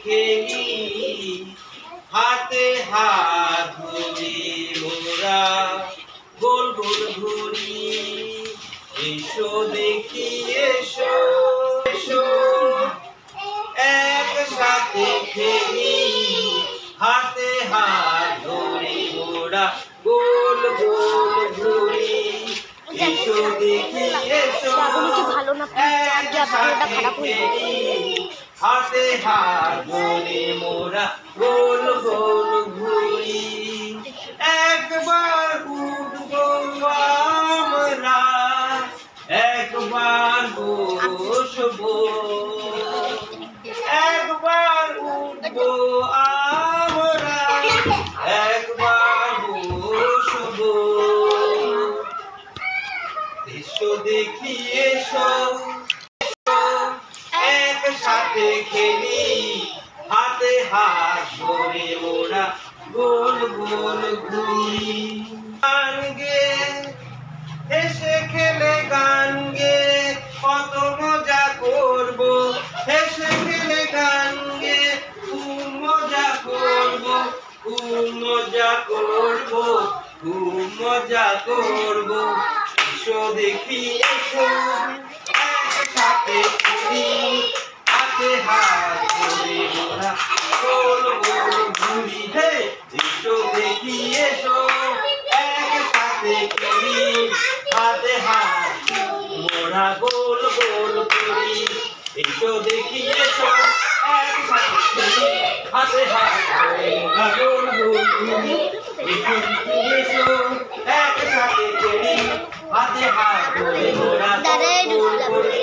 খেলি, হাতে হাত ধরি মোরা গোল গোল ঘুরি। এসো দেখি এসো এসো একসাথে খেলি, হাতে হাত ধরি মোরা গোল গোল ঘুরি। এসো দেখি এসো একসাথে খেলি, হাতে হাত ধরি মোরা গোল গোল ঘুরি। একবার উঠবো আমরা, একবার বসবো, একবার উঠবো আমরা, একবার বসবো। এসো দেখি এসো একসাথে খেলি, হাতে হাত ধরে মোরা গোল গোল ঘুরি। গান গে হেসে খেলে গান গে কত মজা করবো, হেসে খেলে গান গে খুব মজা করবো, খুব মজা করবো, খুব মজা করবো। এসো দেখি এসো একসাথে খেলি, হাতে হাত ধরে মোরা গোল গোল ঘুরি। হে এসো দেখি এসো একসাথে খেলি, হাতে হাত মোরা গোল গোল ঘুরি। এসো দেখি এসো একসাথে খেলি, হাতে হাত ধরে মোরা গোল গোল ঘুরি। এসো দেখি এসো একসাথে খেলি, হাতে হাত ধরে মোরা গোল গোল ঘুরি।